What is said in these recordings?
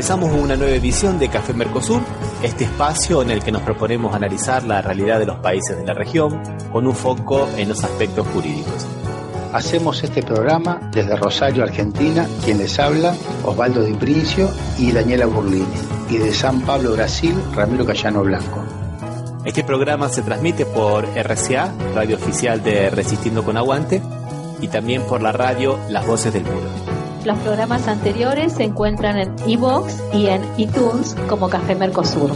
comenzamos una nueva edición de Café Mercosur, este espacio en el que nos proponemos analizar la realidad de los países de la región con un foco en los aspectos jurídicos. Hacemos este programa desde Rosario, Argentina, quien les habla, Osvaldo Di Princio y Daniela Burlini, y de San Pablo, Brasil, Ramiro Cayano Blanco. Este programa se transmite por RCA, radio oficial de Resistiendo con Aguante, y también por la radio Las Voces del Muro. Los programas anteriores se encuentran en iVoox y en iTunes como Café Mercosur.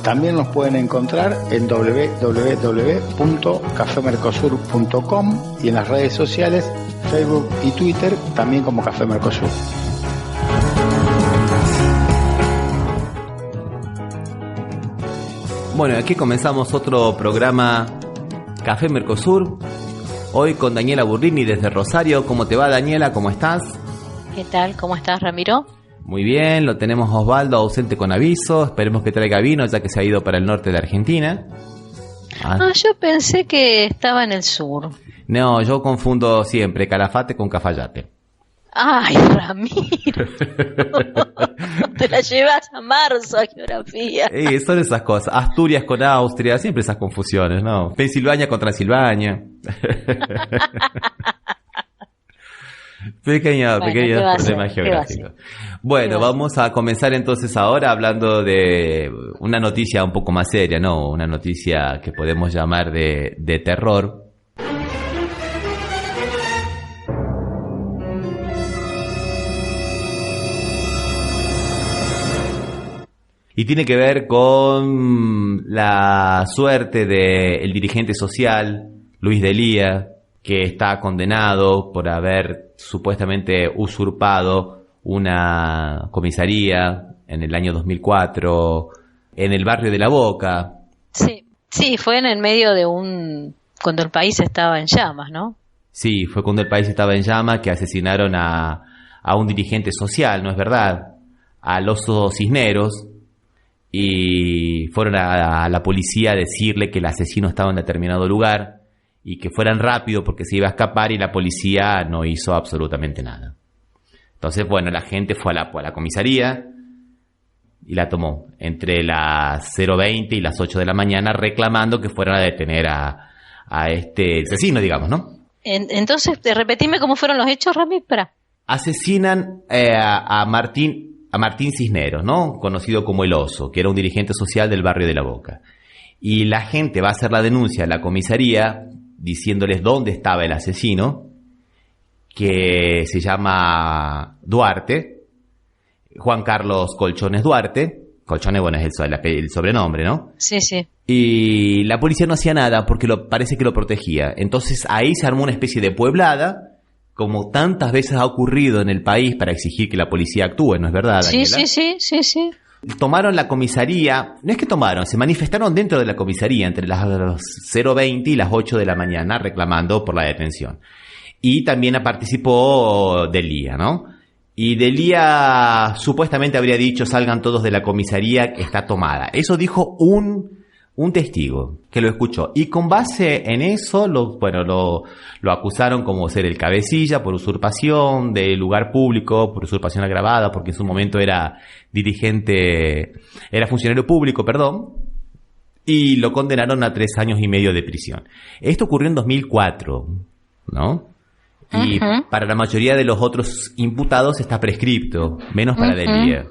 También nos pueden encontrar en www.cafemercosur.com y en las redes sociales, Facebook y Twitter, también como Café Mercosur. Bueno, aquí comenzamos otro programa Café Mercosur. Hoy con Daniela Burlini desde Rosario. ¿Cómo te va, Daniela? ¿Cómo estás? ¿Qué tal? ¿Cómo estás, Ramiro? Muy bien, lo tenemos Osvaldo ausente con aviso. Esperemos que traiga vino ya que se ha ido para el norte de Argentina. Yo pensé que estaba en el sur. No, yo confundo siempre Calafate con Cafayate. Ay, Ramiro. Te la llevas a marzo a geografía. Son esas cosas. Asturias con Austria, siempre esas confusiones, ¿no? Pensilvania con Transilvania. Pequeños problemas geográficos. Bueno, vamos a comenzar entonces ahora hablando de una noticia un poco más seria, ¿no? Una noticia que podemos llamar de terror. Y tiene que ver con la suerte del dirigente social, Luis D'Elia, que está condenado por haber supuestamente usurpado una comisaría en el año 2004 en el barrio de La Boca. Sí, fue en el medio de cuando el país estaba en llamas, ¿no? Sí, fue cuando el país estaba en llamas que asesinaron a un dirigente social, ¿no es verdad? Al Oso Cisneros, y fueron a la policía a decirle que el asesino estaba en determinado lugar y que fueran rápido porque se iba a escapar, y la policía no hizo absolutamente nada. Entonces, bueno, la gente fue a la comisaría y la tomó entre las 0:20 y las 8 de la mañana reclamando que fueran a detener a este asesino, digamos, ¿no? Entonces, repetime cómo fueron los hechos, Rami, espera. Asesinan a Martín Cisneros, ¿no? Conocido como el Oso, que era un dirigente social del barrio de La Boca. Y la gente va a hacer la denuncia a la comisaría diciéndoles dónde estaba el asesino, que se llama Duarte, Juan Carlos Colchones Duarte. Colchones, bueno, es el sobrenombre, ¿no? Sí. Y la policía no hacía nada porque parece que lo protegía. Entonces ahí se armó una especie de pueblada, como tantas veces ha ocurrido en el país, para exigir que la policía actúe, ¿no es verdad, Daniela? Sí. Tomaron la comisaría, no es que tomaron, se manifestaron dentro de la comisaría entre las 0:20 y las 8 de la mañana reclamando por la detención. Y también participó D'Elia, ¿no? Y D'Elia supuestamente habría dicho: salgan todos de la comisaría que está tomada. Eso dijo un testigo que lo escuchó, y con base en eso lo acusaron como ser el cabecilla por usurpación de lugar público, por usurpación agravada, porque en su momento era funcionario público, y lo condenaron a 3 años y medio de prisión. Esto ocurrió en 2004, ¿no? Y para la mayoría de los otros imputados está prescripto, menos para D'Elia.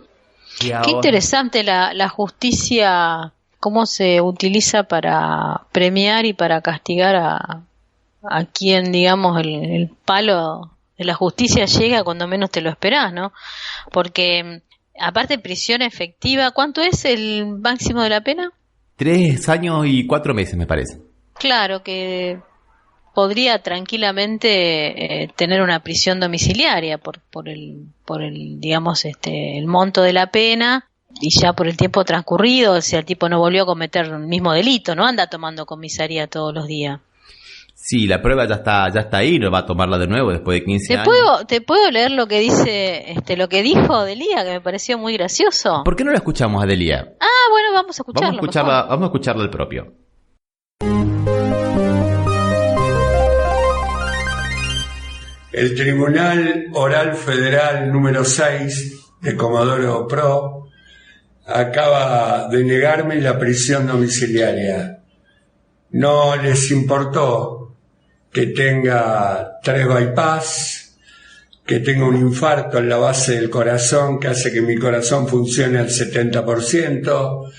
Qué interesante la justicia, cómo se utiliza para premiar y para castigar a quien, digamos, el palo de la justicia llega cuando menos te lo esperás, ¿no? Porque, aparte, prisión efectiva, ¿cuánto es el máximo de la pena? 3 años y 4 meses, me parece. Claro, que podría tranquilamente tener una prisión domiciliaria por el digamos, el monto de la pena. Y ya por el tiempo transcurrido, si el tipo no volvió a cometer el mismo delito, no anda tomando comisaría todos los días. Sí, la prueba ya está ahí, no va a tomarla de nuevo después de 15 años. ¿Te puedo leer lo que dice, lo que dijo D'Elia, que me pareció muy gracioso? ¿Por qué no la escuchamos a D'Elia? Bueno, vamos a escucharlo. Vamos a escucharlo el propio. El Tribunal Oral Federal número 6 de Comodoro Pro acaba de negarme la prisión domiciliaria. No les importó que tenga 3 bypass, que tenga un infarto en la base del corazón que hace que mi corazón funcione al 70%.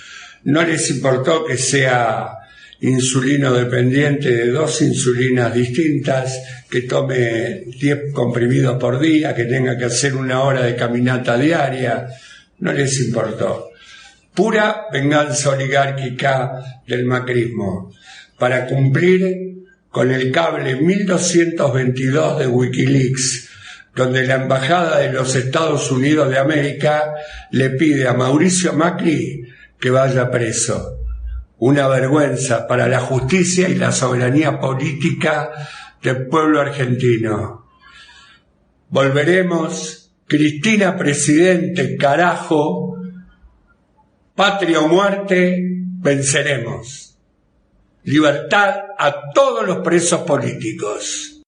No les importó que sea insulino dependiente de 2 insulinas distintas, que tome 10 comprimidos por día, que tenga que hacer 1 hora de caminata diaria. No les importó. Pura venganza oligárquica del macrismo para cumplir con el cable 1222 de Wikileaks, donde la Embajada de los Estados Unidos de América le pide a Mauricio Macri que vaya preso. Una vergüenza para la justicia y la soberanía política del pueblo argentino. Volveremos, Cristina presidente, carajo, patria o muerte, venceremos. Libertad a todos los presos políticos.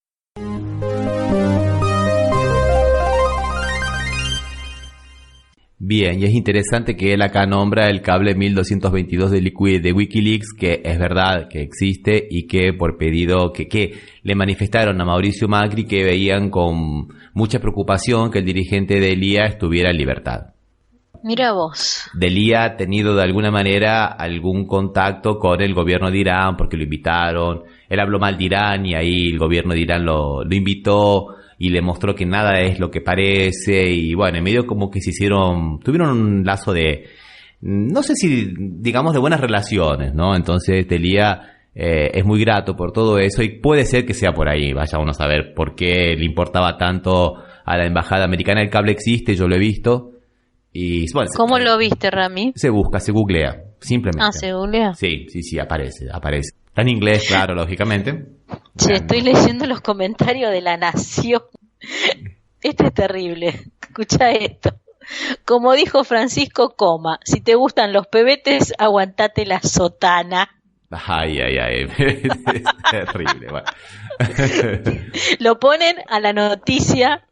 Bien, y es interesante que él acá nombra el cable 1222 de Wikileaks, que es verdad que existe y que por pedido que le manifestaron a Mauricio Macri que veían con mucha preocupación que el dirigente de Elía estuviera en libertad. Mira vos. Elía ha tenido de alguna manera algún contacto con el gobierno de Irán porque lo invitaron. Él habló mal de Irán y ahí el gobierno de Irán lo invitó y le mostró que nada es lo que parece, y bueno, en medio como que tuvieron un lazo de, no sé si digamos de buenas relaciones, ¿no? Entonces Elía es muy grato por todo eso y puede ser que sea por ahí, vaya uno a saber por qué le importaba tanto a la embajada americana. El cable existe, yo lo he visto, y bueno. ¿Cómo lo viste, Rami? Se busca, se googlea, simplemente. Ah, ¿se googlea? Sí, aparece. Está en inglés, claro, lógicamente. Sí, estoy leyendo los comentarios de La Nación. Este es terrible. Escucha esto. Como dijo Francisco Coma, si te gustan los pebetes, aguantate la sotana. Ay. Es terrible. Bueno. Lo ponen a la noticia.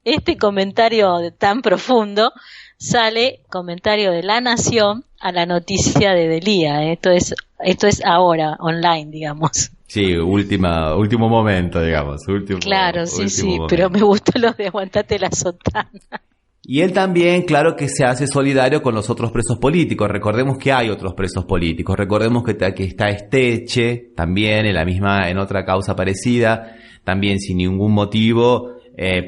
Este comentario tan profundo sale comentario de La Nación a la noticia de Delía. Esto es ahora, online, digamos. Sí, último momento, digamos. Claro, sí, momento. Pero me gustó lo de aguantate la sotana. Y él también, claro que se hace solidario con los otros presos políticos. Recordemos que hay otros presos políticos. Recordemos que está Esteche, también en otra causa parecida, también sin ningún motivo,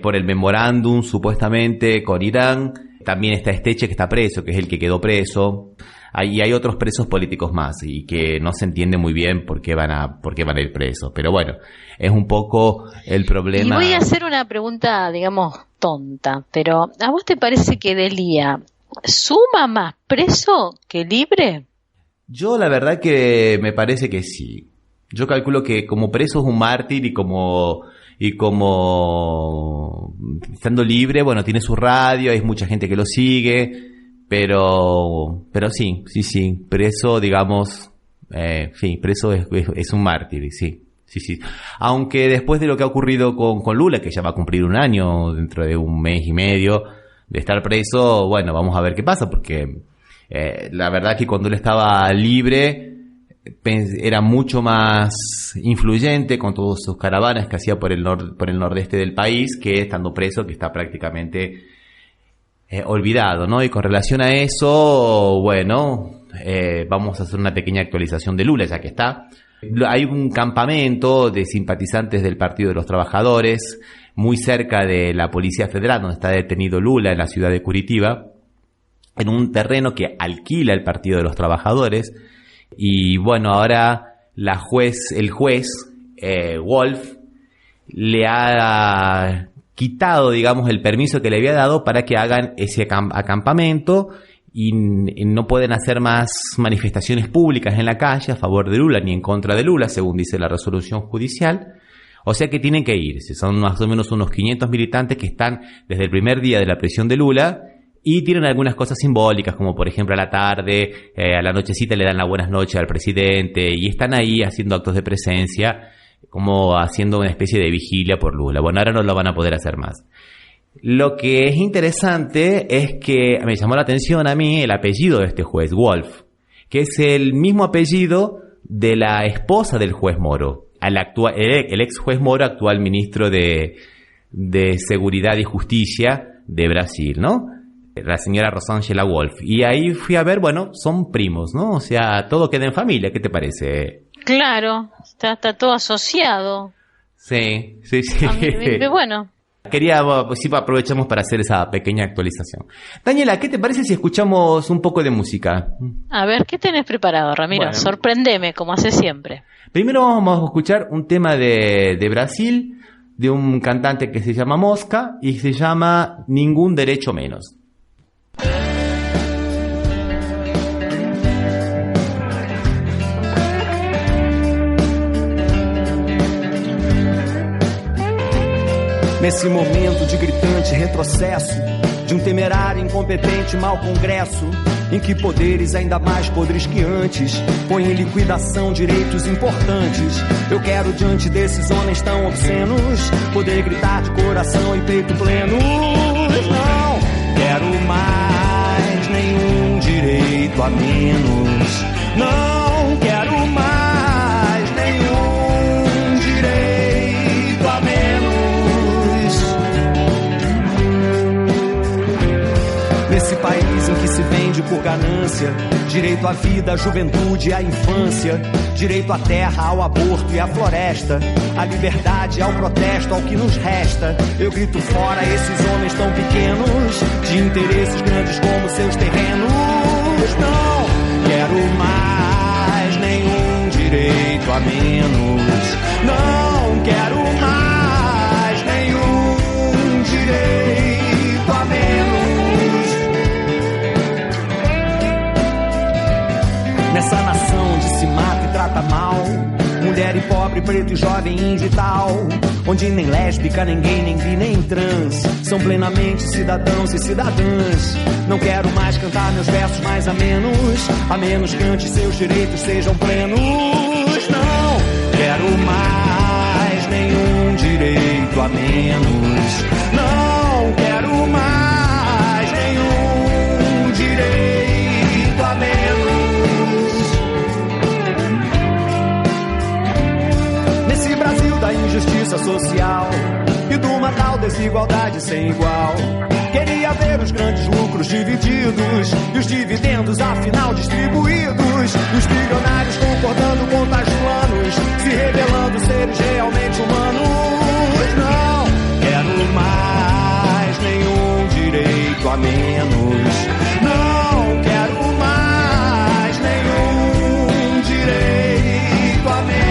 por el memorándum, supuestamente, con Irán. También está Esteche, que está preso, que es el que quedó preso. Y hay otros presos políticos más y que no se entiende muy bien por qué van a ir presos. Pero bueno, es un poco el problema. Y voy a hacer una pregunta, digamos, tonta, pero ¿a vos te parece que Delía suma más preso que libre? Yo la verdad que me parece que sí. Yo calculo que como preso es un mártir y como estando libre, bueno, tiene su radio, hay mucha gente que lo sigue. Pero sí, preso, digamos, preso es un mártir, sí. Aunque después de lo que ha ocurrido con Lula, que ya va a cumplir 1 año, dentro de 1 mes y medio de estar preso, bueno, vamos a ver qué pasa, porque la verdad que cuando él estaba libre era mucho más influyente con todas sus caravanas que hacía por el nordeste del país, que estando preso, que está prácticamente olvidado, ¿no? Y con relación a eso, bueno, vamos a hacer una pequeña actualización de Lula, ya que está. Hay un campamento de simpatizantes del Partido de los Trabajadores muy cerca de la Policía Federal, donde está detenido Lula, en la ciudad de Curitiba, en un terreno que alquila el Partido de los Trabajadores. Y bueno, ahora el juez Wolf le ha quitado, digamos, el permiso que le había dado para que hagan ese acampamento, y no pueden hacer más manifestaciones públicas en la calle a favor de Lula ni en contra de Lula, según dice la resolución judicial. O sea que tienen que irse. Son más o menos unos 500 militantes que están desde el primer día de la prisión de Lula y tienen algunas cosas simbólicas, como por ejemplo a la tarde, a la nochecita le dan las buenas noches al presidente y están ahí haciendo actos de presencia, como haciendo una especie de vigilia por Lula. Bueno, ahora no lo van a poder hacer más. Lo que es interesante es que me llamó la atención a mí el apellido de este juez, Wolf, que es el mismo apellido de la esposa del juez Moro, el ex juez Moro, actual ministro de Seguridad y Justicia de Brasil, ¿no? La señora Rosângela Wolf. Y ahí fui a ver, bueno, son primos, ¿no? O sea, todo queda en familia, ¿qué te parece? Claro, está todo asociado. Sí. Bueno. Quería, pues sí, aprovechamos para hacer esa pequeña actualización. Daniela, ¿qué te parece si escuchamos un poco de música? A ver, ¿qué tenés preparado, Ramiro? Bueno, sorpréndeme, como hace siempre. Primero vamos a escuchar un tema de Brasil, de un cantante que se llama Mosca, y se llama Ningún Derecho Menos. Nesse momento de gritante retrocesso, de temerário, incompetente, mau congresso, em que poderes ainda mais podres que antes põem em liquidação direitos importantes. Eu quero, diante desses homens tão obscenos, poder gritar de coração e peito pleno: não quero mais nenhum direito a menos. Não quero mais nenhum direito a menos. Nesse país em que se vende por ganância direito à vida, à juventude, à infância, direito à terra, ao aborto e à floresta, à liberdade, ao protesto, ao que nos resta, eu grito fora esses homens tão pequenos, de interesses grandes como seus terrenos. Não quero mais nenhum direito a menos. Não quero mais nenhum direito a menos. Nessa nação onde se mata e trata mal mulher e pobre, preto e jovem, índio e tal, onde nem lésbica, nem gay, nem bi, nem trans são plenamente cidadãos e cidadãs. Não quero mais cantar meus versos mais a menos que antes seus direitos sejam plenos. Não quero mais nenhum direito a menos. Não quero mais nenhum direito a menos. Nesse Brasil da injustiça social e de uma tal desigualdade sem igual, queria ver os grandes lucros divididos e os dividendos afinal distribuídos, e os bilionários concordando com tais planos, se revelando seres realmente humanos. Não quero mais nenhum direito a menos. Não quero mais nenhum direito a menos.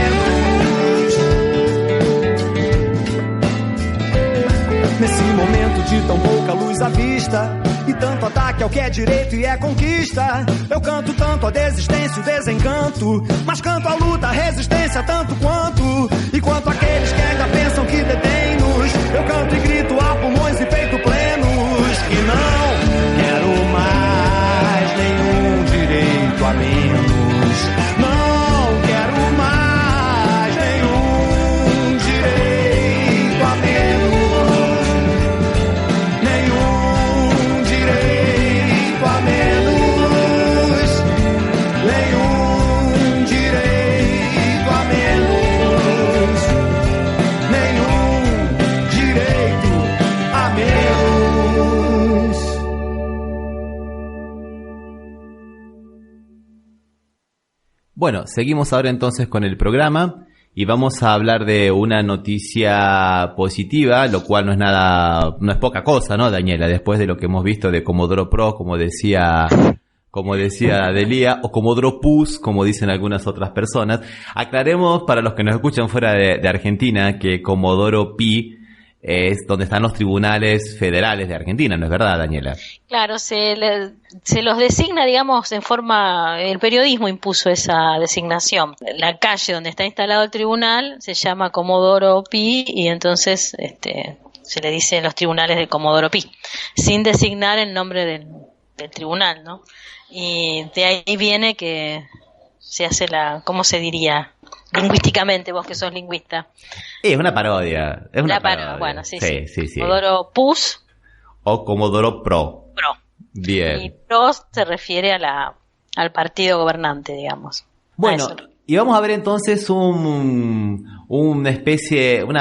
Nesse momento de tão pouca luz à vista e tanto ataque ao que é direito e é conquista, eu canto tanto a desistência e o desencanto, mas canto a luta, a resistência tanto quanto, e quanto aqueles que ainda pensam que detêm-nos, eu canto e grito a pulmões e peito plenos, que não quero mais nenhum direito a menos. Não quero mais nenhum direito a menos. Bueno, seguimos ahora entonces con el programa y vamos a hablar de una noticia positiva, lo cual no es poca cosa, ¿no, Daniela? Después de lo que hemos visto de Comodoro Pro, como decía Delia, o Comodoro Plus, como dicen algunas otras personas. Aclaremos para los que nos escuchan fuera de Argentina que Comodoro Pi es donde están los tribunales federales de Argentina, ¿no es verdad, Daniela? Claro, se los designa, digamos, en forma, el periodismo impuso esa designación. La calle donde está instalado el tribunal se llama Comodoro Pi y entonces se le dice los tribunales de Comodoro Pi, sin designar el nombre del tribunal, ¿no? Y de ahí viene que se hace ¿cómo se diría? Lingüísticamente, vos que sos lingüista. Es una parodia. Es una parodia. Bueno, sí. Sí. Comodoro Pus o Comodoro Pro. Pro. Bien. Y Pro se refiere al partido gobernante, digamos. Bueno, y vamos a ver entonces una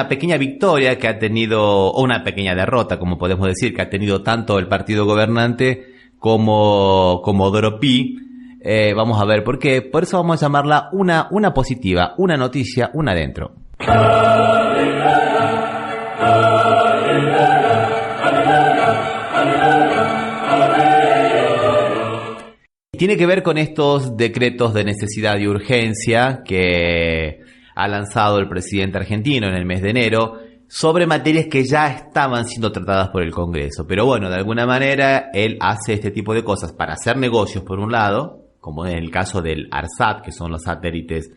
pequeña victoria que ha tenido, o una pequeña derrota, como podemos decir, que ha tenido tanto el partido gobernante como Comodoro Pi. Vamos a ver por qué. Por eso vamos a llamarla una positiva, una noticia, una adentro. Tiene que ver con estos decretos de necesidad y urgencia que ha lanzado el presidente argentino en el mes de enero sobre materias que ya estaban siendo tratadas por el Congreso. Pero bueno, de alguna manera él hace este tipo de cosas para hacer negocios por un lado, como en el caso del ARSAT, que son los satélites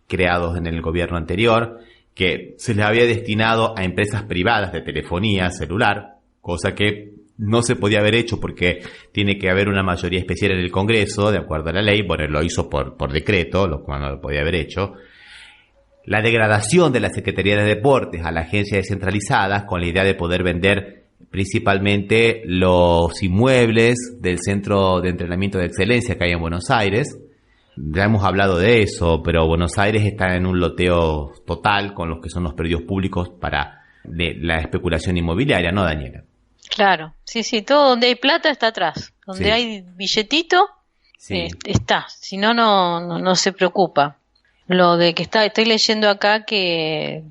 creados en el gobierno anterior, que se les había destinado a empresas privadas de telefonía celular, cosa que no se podía haber hecho porque tiene que haber una mayoría especial en el Congreso, de acuerdo a la ley. Bueno, él lo hizo por decreto, lo cual no lo podía haber hecho. La degradación de la Secretaría de Deportes a la agencia descentralizada con la idea de poder vender principalmente los inmuebles del Centro de Entrenamiento de Excelencia que hay en Buenos Aires. Ya hemos hablado de eso, pero Buenos Aires está en un loteo total con los que son los predios públicos para la especulación inmobiliaria, ¿no, Daniela? Claro, sí, todo donde hay plata está atrás, donde hay billetito está, si no, no se preocupa. Lo de que estoy leyendo acá que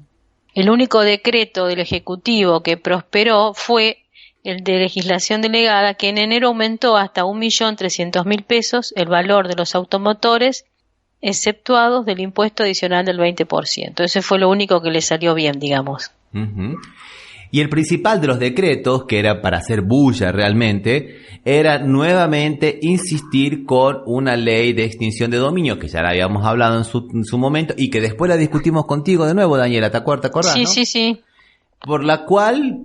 el único decreto del Ejecutivo que prosperó fue el de legislación delegada, que en enero aumentó hasta 1.300.000 pesos el valor de los automotores, exceptuados del impuesto adicional del 20%. Ese fue lo único que le salió bien, digamos. Uh-huh. Y el principal de los decretos, que era para hacer bulla realmente, era nuevamente insistir con una ley de extinción de dominio, que ya la habíamos hablado en su momento, y que después la discutimos contigo de nuevo, Daniela, ¿te acordás? Sí, ¿no? sí. Por la cual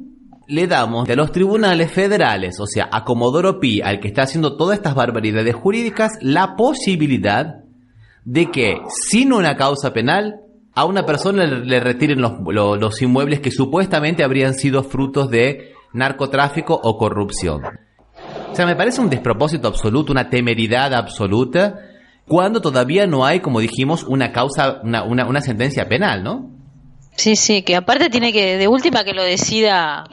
le damos a los tribunales federales, o sea, a Comodoro Pi, al que está haciendo todas estas barbaridades jurídicas, la posibilidad de que, sin una causa penal, a una persona le retiren los inmuebles que supuestamente habrían sido frutos de narcotráfico o corrupción. O sea, me parece un despropósito absoluto, una temeridad absoluta, cuando todavía no hay, como dijimos, una causa, una sentencia penal, ¿no? Sí, que aparte tiene que, de última, que lo decida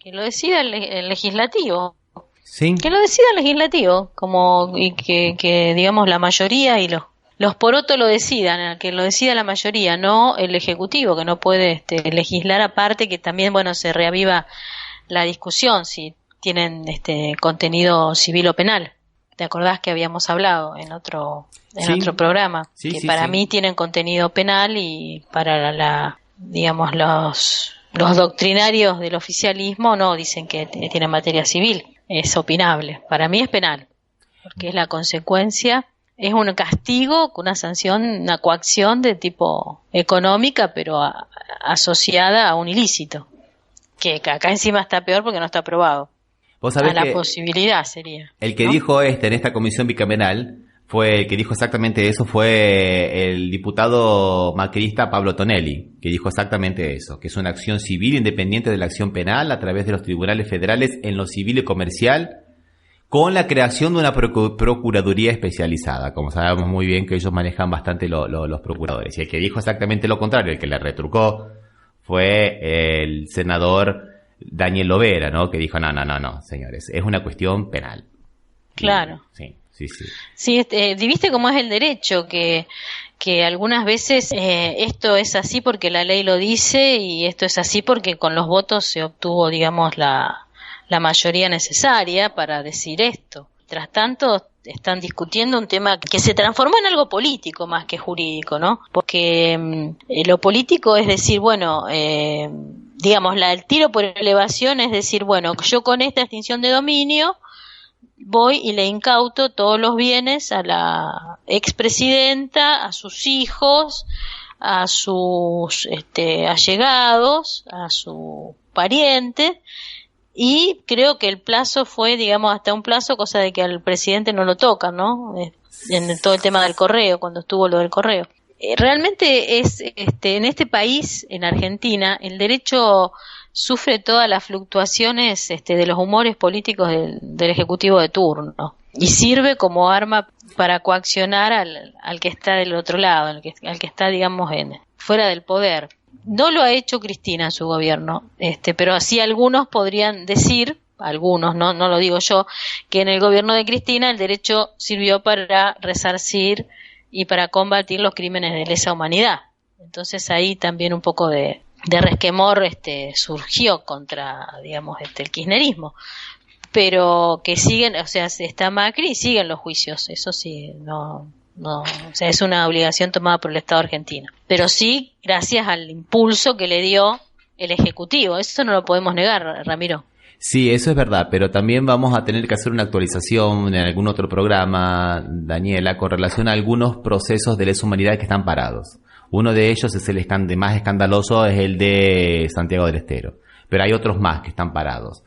el legislativo. Sí. Que lo decida el legislativo, y que digamos la mayoría y los porotos lo decidan, que lo decida la mayoría, no el Ejecutivo, que no puede legislar aparte, que también, bueno, se reaviva la discusión si tienen contenido civil o penal. ¿Te acordás que habíamos hablado en otro programa? Sí, que para mí tienen contenido penal y para digamos, los doctrinarios del oficialismo no, dicen que tienen materia civil. Es opinable. Para mí es penal, porque es la consecuencia. Es un castigo, una sanción, una coacción de tipo económica, pero asociada a un ilícito, que acá encima está peor porque no está aprobado. ¿Vos sabés a la posibilidad sería. El que dijo en esta comisión bicameral, el que dijo exactamente eso fue el diputado macrista Pablo Tonelli, que dijo exactamente eso, que es una acción civil independiente de la acción penal a través de los tribunales federales en lo civil y comercial, con la creación de una procuraduría especializada. Como sabemos muy bien que ellos manejan bastante los procuradores. Y el que dijo exactamente lo contrario, el que le retrucó, fue el senador Daniel Lovera, ¿no? Que dijo, no, señores, es una cuestión penal. Claro. Sí. Sí, ¿viste cómo es el derecho? Que algunas veces esto es así porque la ley lo dice y esto es así porque con los votos se obtuvo, digamos, la mayoría necesaria para decir esto. Tras tanto, están discutiendo un tema que se transformó en algo político más que jurídico, ¿no? Porque lo político es decir, bueno, digamos, el tiro por elevación es decir, bueno, yo con esta extinción de dominio voy y le incauto todos los bienes a la expresidenta, a sus hijos, a sus allegados, a su pariente. Y creo que el plazo fue, digamos, hasta un plazo, cosa de que al presidente no lo tocan, ¿no? En todo el tema del correo, cuando estuvo lo del correo. Realmente es, en este país, en Argentina, el derecho sufre todas las fluctuaciones de los humores políticos del ejecutivo de turno y sirve como arma para coaccionar al que está del otro lado, al que está, digamos, fuera del poder. No lo ha hecho Cristina en su gobierno, pero así algunos podrían decir, algunos, no lo digo yo, que en el gobierno de Cristina el derecho sirvió para resarcir y para combatir los crímenes de lesa humanidad. Entonces ahí también un poco de resquemor surgió contra, digamos, el kirchnerismo. Pero que siguen, o sea, está Macri y siguen los juicios, eso sí, no, o sea, es una obligación tomada por el Estado argentino. Pero sí, gracias al impulso que le dio el Ejecutivo, eso no lo podemos negar, Ramiro. Sí, eso es verdad, pero también vamos a tener que hacer una actualización en algún otro programa, Daniela, con relación a algunos procesos de lesa humanidad que están parados. Uno de ellos es el más escandaloso, es el de Santiago del Estero, pero hay otros más que están parados.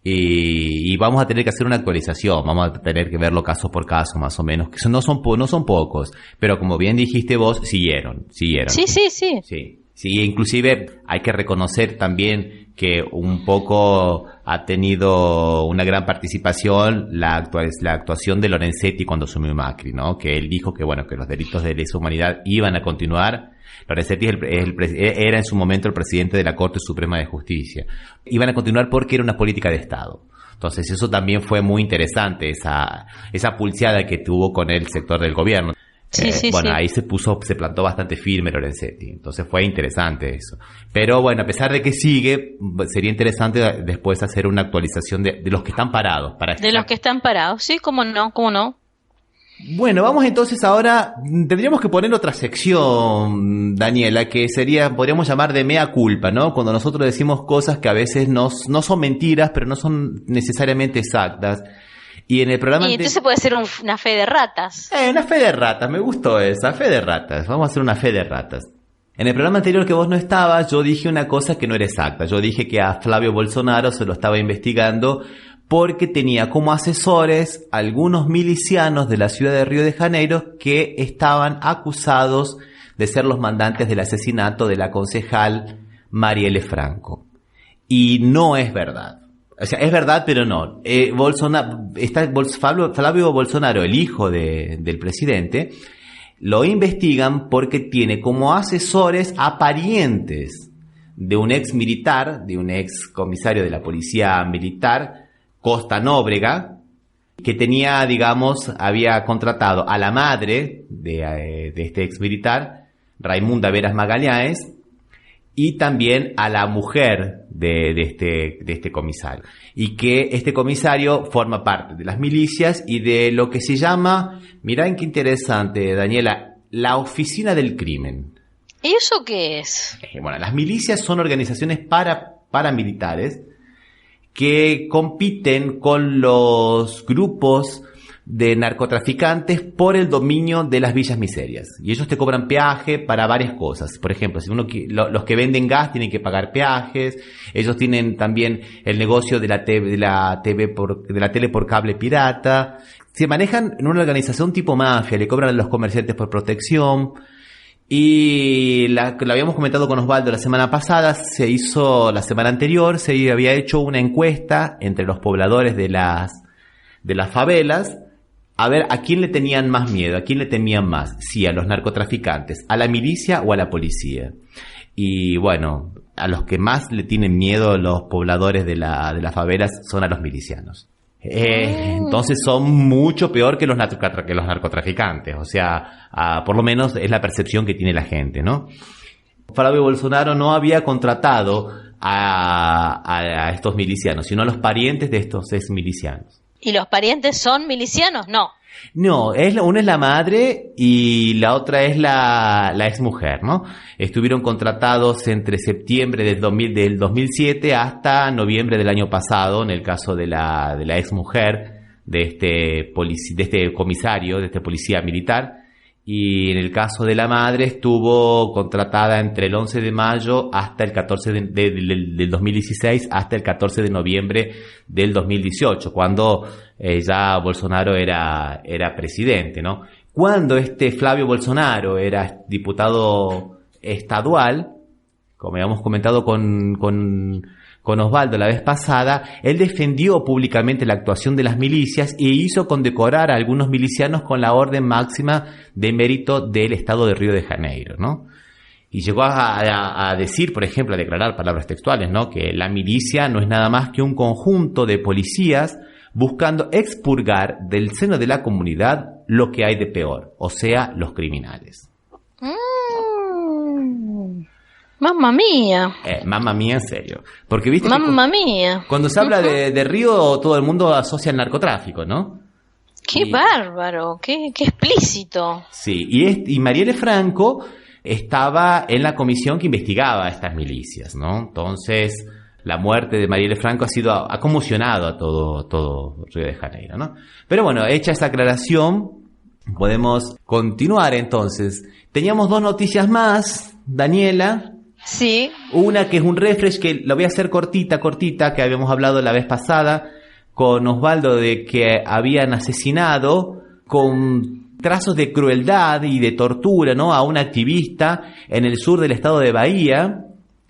Y vamos a tener que hacer una actualización, vamos a tener que verlo caso por caso más o menos, que no son pocos, pero como bien dijiste vos, siguieron. Sí, inclusive hay que reconocer también que un poco ha tenido una gran participación la actuación de Lorenzetti cuando asumió Macri, ¿no? Que él dijo que bueno, que los delitos de lesa humanidad iban a continuar. Lorenzetti era en su momento el presidente de la Corte Suprema de Justicia. Iban a continuar porque era una política de Estado. Entonces eso también fue muy interesante, esa pulseada que tuvo con el sector del gobierno. Ahí se plantó bastante firme Lorenzetti. Entonces fue interesante eso. Pero bueno, a pesar de que sigue, sería interesante después hacer una actualización de los que están parados. Los que están parados, sí, cómo no. Bueno, vamos entonces ahora, tendríamos que poner otra sección, Daniela, que podríamos llamar de mea culpa, ¿no? Cuando nosotros decimos cosas que a veces no son mentiras, pero no son necesariamente exactas. Y en el programa... Y entonces puede ser una fe de ratas. Una fe de ratas, me gustó esa, fe de ratas. Vamos a hacer una fe de ratas. En el programa anterior que vos no estabas, yo dije una cosa que no era exacta. Yo dije que a Flavio Bolsonaro se lo estaba investigando porque tenía como asesores algunos milicianos de la ciudad de Río de Janeiro que estaban acusados de ser los mandantes del asesinato de la concejal Marielle Franco. Y no es verdad. O sea, es verdad, pero no. Flavio Bolsonaro, el hijo del presidente, lo investigan porque tiene como asesores a parientes de un ex militar, de un ex comisario de la policía militar, Costa Nóbrega, que había contratado a la madre de este ex militar, Raimunda Veras Magalhães, y también a la mujer de este comisario. Y que este comisario forma parte de las milicias y de lo que se llama, mirá qué interesante, Daniela, la oficina del crimen. ¿Y eso qué es? Bueno, las milicias son organizaciones paramilitares que compiten con los grupos de narcotraficantes por el dominio de las villas miserias. Y ellos te cobran peaje para varias cosas. Por ejemplo, si los que venden gas tienen que pagar peajes. Ellos tienen también el negocio de la tele por cable pirata. Se manejan en una organización tipo mafia, le cobran a los comerciantes por protección. Y lo habíamos comentado con Osvaldo la semana pasada, la semana anterior, se había hecho una encuesta entre los pobladores de las favelas, a ver a quién le tenían más miedo, a quién le temían más, si a los narcotraficantes, a la milicia o a la policía. Y bueno, a los que más le tienen miedo los pobladores de las favelas son a los milicianos. Entonces son mucho peor que los narcotraficantes, o sea, por lo menos es la percepción que tiene la gente, ¿no? Flavio Bolsonaro no había contratado a estos milicianos, sino a los parientes de estos ex milicianos. ¿Y los parientes son milicianos? No. No, una es la madre y la otra es la exmujer, ¿no? Estuvieron contratados entre septiembre del 2007 hasta noviembre del año pasado, en el caso de la exmujer de este comisario, de este policía militar, y en el caso de la madre estuvo contratada entre el 11 de mayo hasta el 14 del 2016 hasta el 14 de noviembre del 2018, cuando ya Bolsonaro era presidente, ¿no? Cuando Flavio Bolsonaro era diputado estadual, como habíamos comentado con con Osvaldo la vez pasada, él defendió públicamente la actuación de las milicias e hizo condecorar a algunos milicianos con la orden máxima de mérito del Estado de Río de Janeiro, ¿no? Y llegó a decir, por ejemplo, a declarar palabras textuales, ¿no? Que la milicia no es nada más que un conjunto de policías buscando expurgar del seno de la comunidad lo que hay de peor, o sea, los criminales. Mamma mía. Mamma mía, en serio. Porque viste Mamma mía. Cuando se habla de Río, todo el mundo asocia el narcotráfico, ¿no? Qué bárbaro, qué explícito. Sí, y Marielle Franco estaba en la comisión que investigaba a estas milicias, ¿no? Entonces, la muerte de Marielle Franco ha conmocionado a todo Río de Janeiro, ¿no? Pero bueno, hecha esa aclaración, podemos continuar entonces. Teníamos 2 noticias más, Daniela. Sí. Una que es un refresh, que lo voy a hacer cortita, que habíamos hablado la vez pasada con Osvaldo de que habían asesinado con trazos de crueldad y de tortura, ¿no?, a una activista en el sur del estado de Bahía.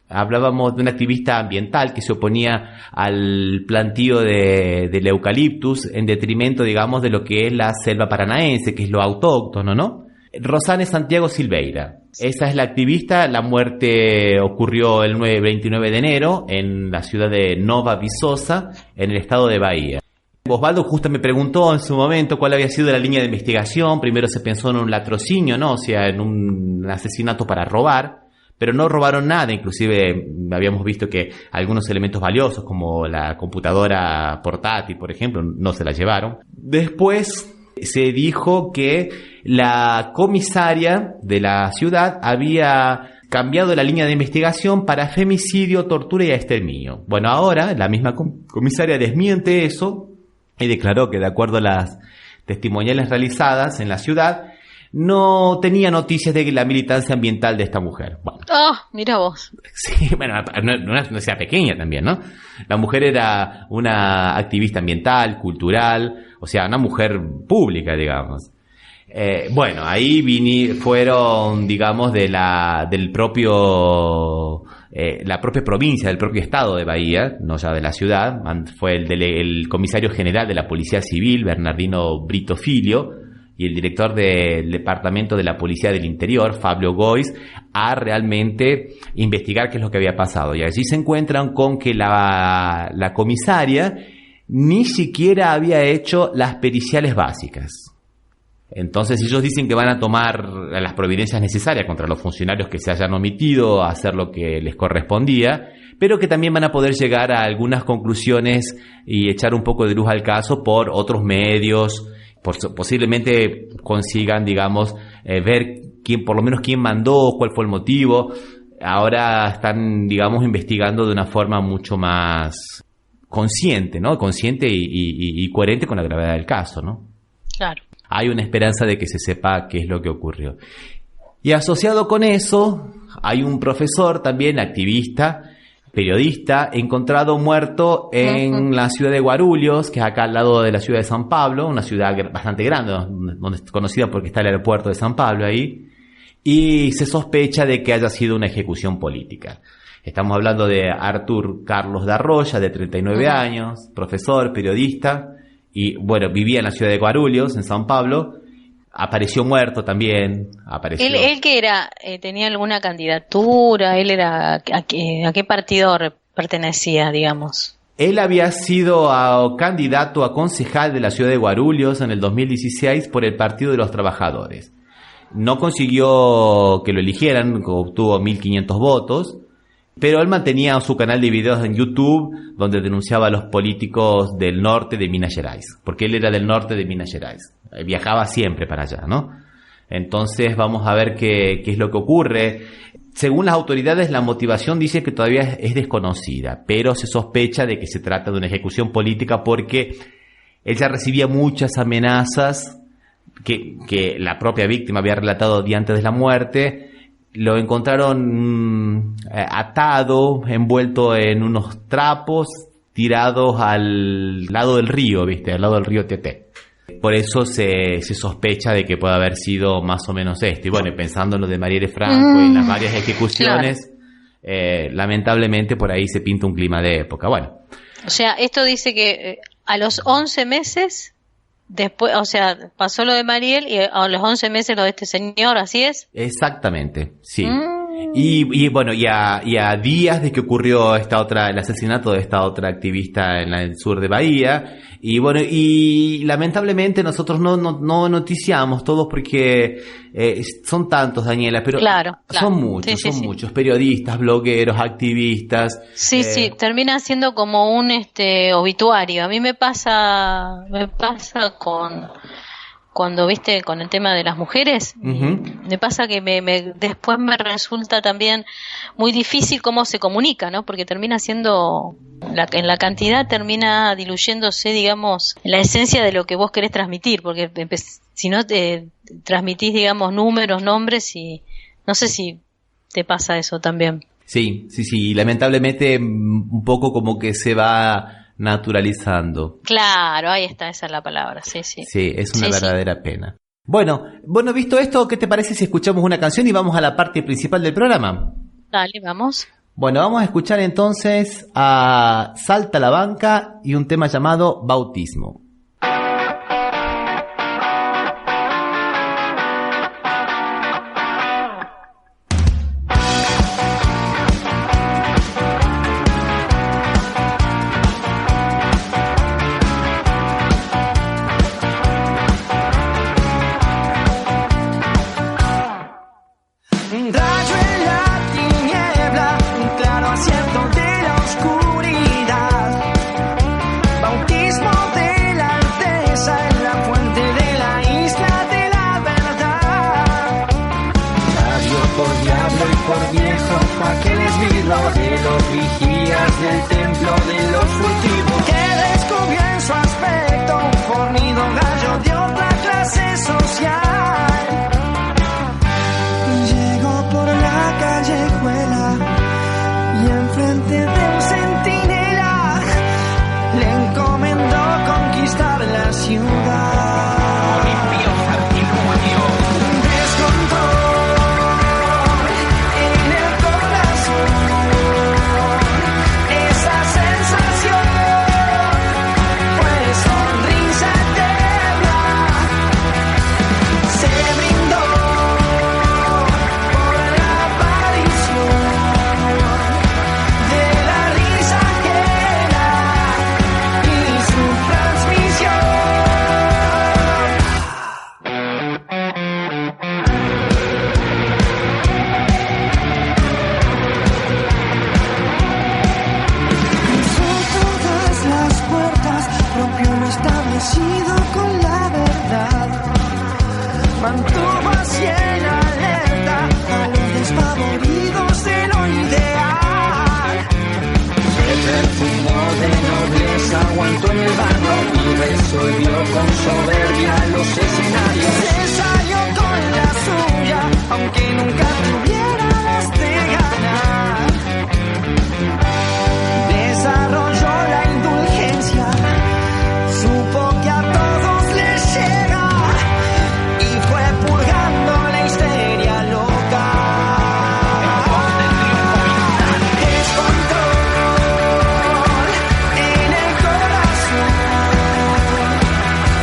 Hablábamos de una activista ambiental que se oponía al plantío del eucaliptus en detrimento, digamos, de lo que es la selva paranaense, que es lo autóctono, ¿no? Rosane Santiago Silveira. Esa es la activista. La muerte ocurrió el 29 de enero en la ciudad de Nova Viçosa, en el estado de Bahía. Osvaldo justo me preguntó en su momento cuál había sido la línea de investigación. Primero se pensó en un latrocinio, ¿no? O sea, en un asesinato para robar, pero no robaron nada. Inclusive habíamos visto que algunos elementos valiosos, como la computadora portátil, por ejemplo, no se la llevaron. Después se dijo que la comisaria de la ciudad había cambiado la línea de investigación para femicidio, tortura y exterminio. Bueno, ahora la misma comisaria desmiente eso y declaró que, de acuerdo a las testimoniales realizadas en la ciudad, no tenía noticias de la militancia ambiental de esta mujer. Bueno. Mira vos. Sí, bueno, no sea pequeña también, ¿no? La mujer era una activista ambiental, cultural, o sea, una mujer pública, digamos. Bueno, ahí fueron, digamos, del propio... la propia provincia, del propio estado de Bahía, no ya de la ciudad. Fue el comisario general de la Policía Civil, Bernardino Brito Filho, y el director del Departamento de la Policía del Interior, Fabio Gois, a realmente investigar qué es lo que había pasado. Y allí se encuentran con que la comisaria ni siquiera había hecho las periciales básicas. Entonces ellos dicen que van a tomar las providencias necesarias contra los funcionarios que se hayan omitido a hacer lo que les correspondía, pero que también van a poder llegar a algunas conclusiones y echar un poco de luz al caso por otros medios. Posiblemente consigan, digamos, ver por lo menos quién mandó, cuál fue el motivo. Ahora están, digamos, investigando de una forma mucho más consciente, ¿no? Consciente y coherente con la gravedad del caso, ¿no? Claro. Hay una esperanza de que se sepa qué es lo que ocurrió. Y asociado con eso, hay un profesor también, activista, periodista, encontrado muerto en la ciudad de Guarulhos, que es acá al lado de la ciudad de San Pablo, una ciudad bastante grande, donde es conocida porque está el aeropuerto de San Pablo ahí, y se sospecha de que haya sido una ejecución política. Estamos hablando de Artur Carlos de Arroya, de 39 años, profesor, periodista, y bueno, vivía en la ciudad de Guarulhos, en San Pablo. Apareció muerto también. ¿Él que era? ¿Tenía alguna candidatura? ¿Él era a qué partido pertenecía, digamos? Él había sido candidato a concejal de la ciudad de Guarulhos en el 2016 por el Partido de los Trabajadores. No consiguió que lo eligieran, obtuvo 1.500 votos, pero él mantenía su canal de videos en YouTube donde denunciaba a los políticos del norte de Minas Gerais, porque él era del norte de Minas Gerais. Viajaba siempre para allá, ¿no? Entonces vamos a ver qué es lo que ocurre. Según las autoridades, la motivación dice que todavía es desconocida, pero se sospecha de que se trata de una ejecución política porque él ya recibía muchas amenazas que la propia víctima había relatado días antes de la muerte. Lo encontraron atado, envuelto en unos trapos, tirados al lado del río, ¿viste? Al lado del río Tieté. Por eso se sospecha de que puede haber sido más o menos esto. Y bueno, pensando en lo de Marielle Franco y en las varias ejecuciones, lamentablemente por ahí se pinta un clima de época. Bueno. O sea, esto dice que a los 11 meses, después, o sea, pasó lo de Mariel y a los 11 meses lo de este señor, ¿así es? Exactamente, sí. Y bueno, y a días de que ocurrió el asesinato de esta otra activista en el sur de Bahía, y bueno, y lamentablemente nosotros no noticiamos todos porque son tantos, Daniela, pero claro. Son muchos, sí. muchos periodistas, blogueros, activistas. Sí, termina siendo como un obituario. A mí me pasa cuando viste con el tema de las mujeres, me pasa que después me resulta también muy difícil cómo se comunica, ¿no? Porque termina siendo, en la cantidad termina diluyéndose, digamos, la esencia de lo que vos querés transmitir, porque si no te transmitís, digamos, números, nombres, y no sé si te pasa eso también. Sí, lamentablemente un poco como que se va naturalizando. Claro, ahí está, esa es la palabra, sí. Sí, es una verdadera pena. Bueno, visto esto, ¿qué te parece si escuchamos una canción y vamos a la parte principal del programa? Dale, vamos. Bueno, vamos a escuchar entonces a Salta la Banca y un tema llamado Bautismo.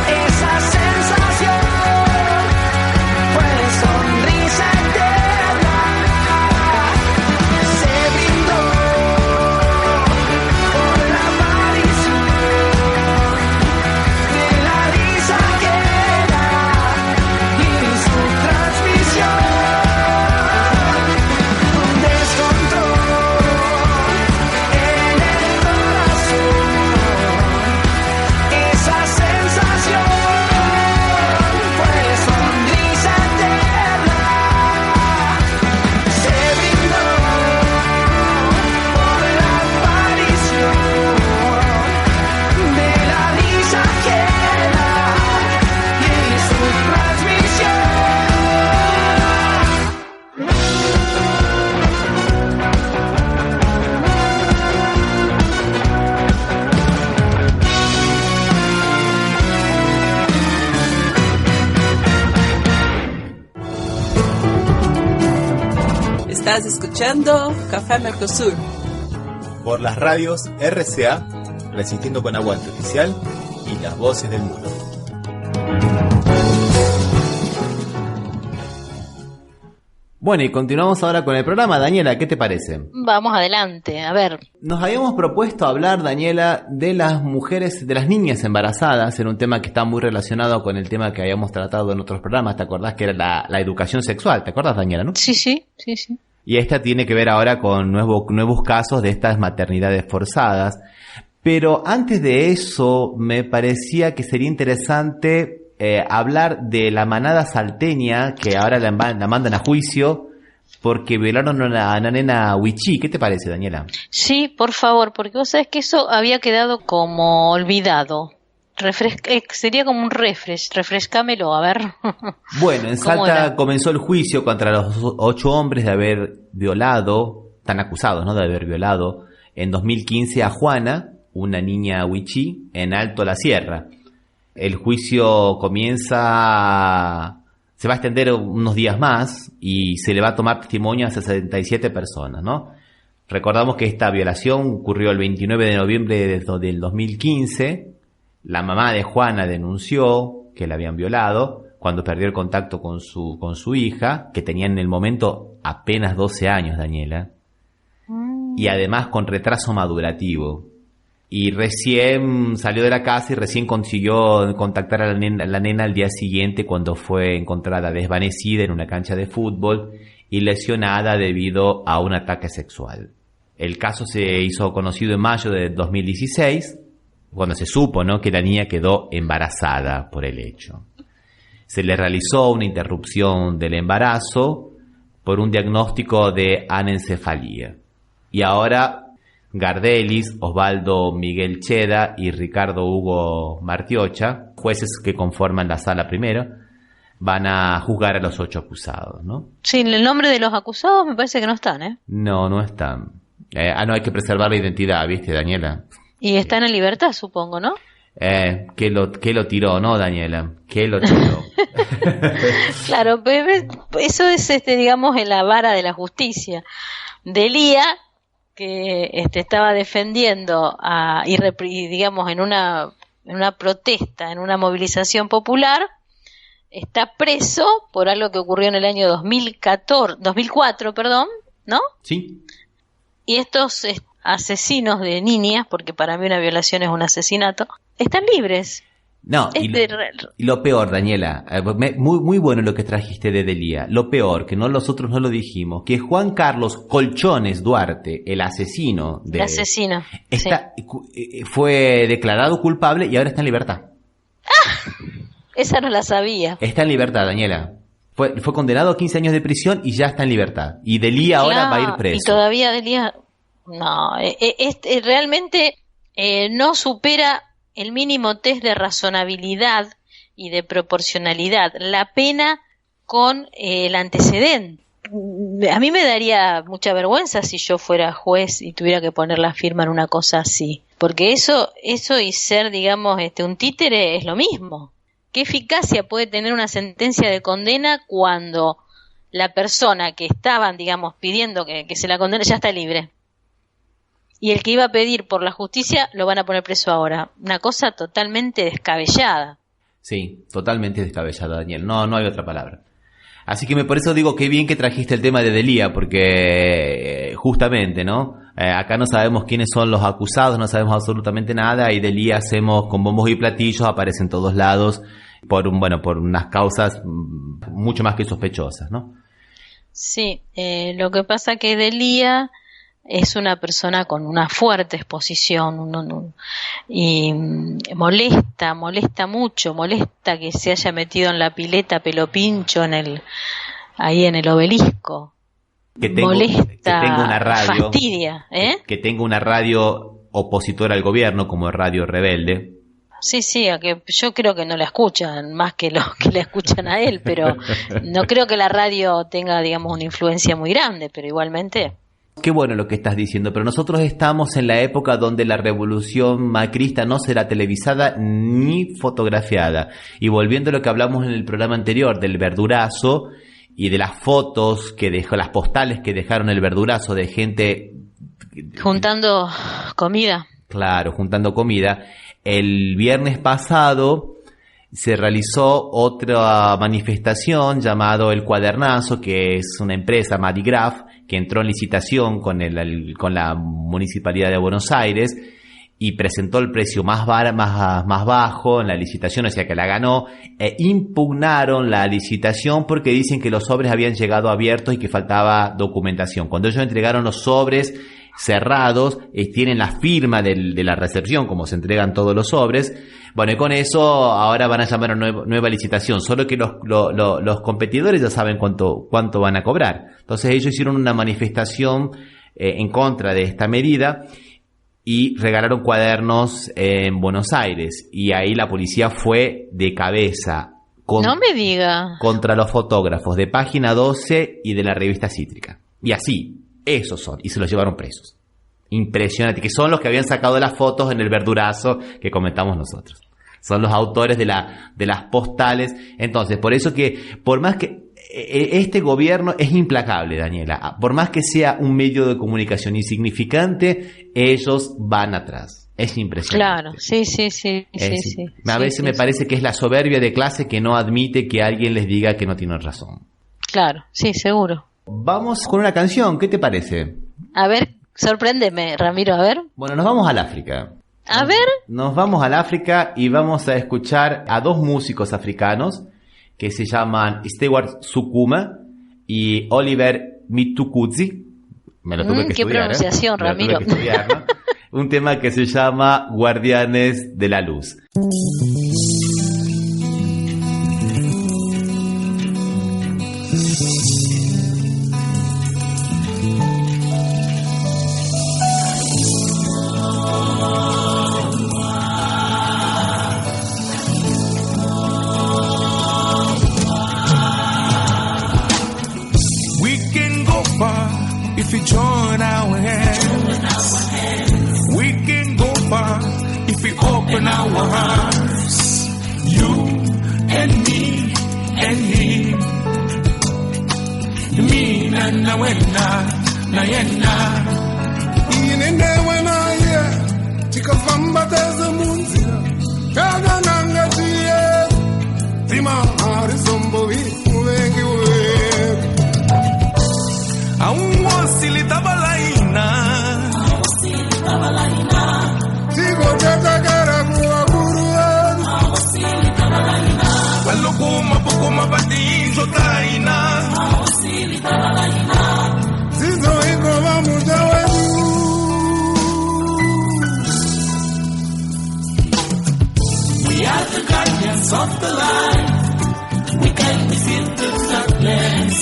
Esa sensación Estás escuchando Café Mercosur por las radios RCA, Resistiendo con Aguante Oficial y Las Voces del Mundo. Bueno, y continuamos ahora con el programa. Daniela, ¿qué te parece? Vamos adelante, a ver. Nos habíamos propuesto hablar, Daniela, de las mujeres, de las niñas embarazadas, en un tema que está muy relacionado con el tema que habíamos tratado en otros programas. ¿Te acordás? Que era la educación sexual. ¿Te acordás, Daniela, no? Sí. Y esta tiene que ver ahora con nuevos casos de estas maternidades forzadas. Pero antes de eso, me parecía que sería interesante hablar de la manada salteña, que ahora la mandan a juicio porque violaron a una nena huichí. ¿Qué te parece, Daniela? Sí, por favor, porque vos sabés que eso había quedado como olvidado. Sería como un refrescámelo, a ver. Bueno, en Salta comenzó el juicio contra los 8 hombres de haber violado, están acusados, ¿no?, de haber violado en 2015 a Juana, una niña huichí, en Alto la Sierra. El juicio se va a extender unos días más y se le va a tomar testimonio a 67 personas, ¿no? Recordamos que esta violación ocurrió el 29 de noviembre del 2015. La mamá de Juana denunció que la habían violado cuando perdió el contacto con su hija, que tenía en el momento apenas 12 años, Daniela, y además con retraso madurativo. Y recién salió de la casa y recién consiguió contactar a la nena al día siguiente, cuando fue encontrada desvanecida en una cancha de fútbol y lesionada debido a un ataque sexual. El caso se hizo conocido en mayo de 2016, cuando se supo, ¿no?, que la niña quedó embarazada por el hecho. Se le realizó una interrupción del embarazo por un diagnóstico de anencefalía. Y ahora Gardelis, Osvaldo Miguel Cheda y Ricardo Hugo Martiocha, jueces que conforman la sala primero, van a juzgar a los 8 acusados, ¿no? Sí, el nombre de los acusados me parece que no están, ¿eh? No están. No, hay que preservar la identidad, ¿viste, Daniela? Y están en libertad, supongo, ¿no? ¿Qué lo tiró, no, Daniela? ¿Qué lo tiró? Claro, eso es, digamos, en la vara de la justicia. Delía, que estaba defendiendo digamos, en una protesta, en una movilización popular, está preso por algo que ocurrió en el año 2004, ¿no? Sí. Y estos asesinos de niñas, porque para mí una violación es un asesinato, están libres. No, y lo peor, Daniela, muy bueno lo que trajiste de Delía. Lo peor, que nosotros no lo dijimos, que Juan Carlos Colchones Duarte, el asesino, fue declarado culpable y ahora está en libertad. Esa no la sabía. Está en libertad, Daniela. Fue condenado a 15 años de prisión y ya está en libertad. Y Delía ahora va a ir preso. Y todavía Delía, no, realmente no supera el mínimo test de razonabilidad y de proporcionalidad, la pena con el antecedente. A mí me daría mucha vergüenza si yo fuera juez y tuviera que poner la firma en una cosa así, porque eso y ser, digamos, un títere es lo mismo. ¿Qué eficacia puede tener una sentencia de condena cuando la persona que estaban, digamos, pidiendo que se la condene ya está libre? Y el que iba a pedir por la justicia lo van a poner preso ahora. Una cosa totalmente descabellada. Sí, totalmente descabellada, Daniel. No hay otra palabra. Así que por eso digo qué bien que trajiste el tema de Delía, porque justamente, ¿no? Acá no sabemos quiénes son los acusados, no sabemos absolutamente nada, y Delía hacemos con bombos y platillos, aparece en todos lados por unas causas mucho más que sospechosas, ¿no? Sí, lo que pasa que Delía es una persona con una fuerte exposición y molesta mucho, molesta que se haya metido en la pileta pelo pincho ahí en el Obelisco. Que tenga una radio, fastidia, que tenga una radio opositora al gobierno como Radio Rebelde. Sí, que yo creo que no la escuchan más que los que la escuchan a él, pero no creo que la radio tenga, digamos, una influencia muy grande, pero igualmente. Qué bueno lo que estás diciendo, pero nosotros estamos en la época donde la revolución macrista no será televisada ni fotografiada. Y volviendo a lo que hablamos en el programa anterior del verdurazo y de las fotos que dejó, las postales que dejaron el verdurazo de gente juntando comida. Claro, juntando comida. El viernes pasado se realizó otra manifestación llamado El Cuadernazo, que es una empresa, Madigraf, que entró en licitación con la Municipalidad de Buenos Aires y presentó el precio más bajo en la licitación, o sea que la ganó, impugnaron la licitación porque dicen que los sobres habían llegado abiertos y que faltaba documentación. Cuando ellos entregaron los sobres cerrados, tienen la firma de la recepción, como se entregan todos los sobres. Bueno, y con eso ahora van a llamar a nueva licitación, solo que los competidores ya saben cuánto van a cobrar. Entonces ellos hicieron una manifestación en contra de esta medida y regalaron cuadernos en Buenos Aires, y ahí la policía fue de cabeza no me diga, contra los fotógrafos de Página 12 y de la revista Cítrica. Y así, esos son, y se los llevaron presos. Impresionante, que son los que habían sacado las fotos en el verdurazo que comentamos nosotros. Son los autores de las postales. Entonces, por eso que, por más que este gobierno es implacable, Daniela, por más que sea un medio de comunicación insignificante, ellos van atrás. Es impresionante. Claro, sí. A veces me parece que es la soberbia de clase que no admite que alguien les diga que no tienen razón. Claro, sí, seguro. Vamos con una canción, ¿qué te parece? A ver, sorpréndeme, Ramiro, a ver. Bueno, nos vamos al África. A ver. Nos vamos al África y vamos a escuchar a dos músicos africanos que se llaman Stewart Sukuma y Oliver Mtukudzi. Me lo tuve que qué estudiar. Pronunciación, Ramiro. Estudiar, ¿no? Un tema que se llama Guardianes de la Luz. If we join our hands, we can go far. If we open our hearts, you and me and him. Me na wena na yena. Inende wena ye, chikafamba teze munzira. Kaga nanga tiye, zima harizombo uwengi uwengi. Aún oscilita balaina. Sigo chata cara kuakuruan. Wallo kuma pokuma batinzo taina. Sizo iko mamuja wedu. We are the guardians of the light. We can defeat the darkness.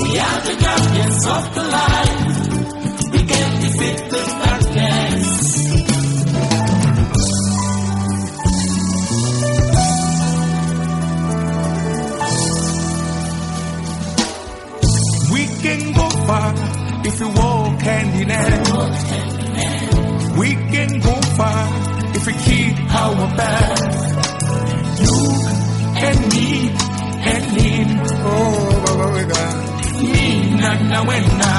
We are the guardians of the light. We can defeat the darkness. We can go far if we walk hand in hand. We can go far if we keep our path. You and me and him. Oh, Baba God. Me na wena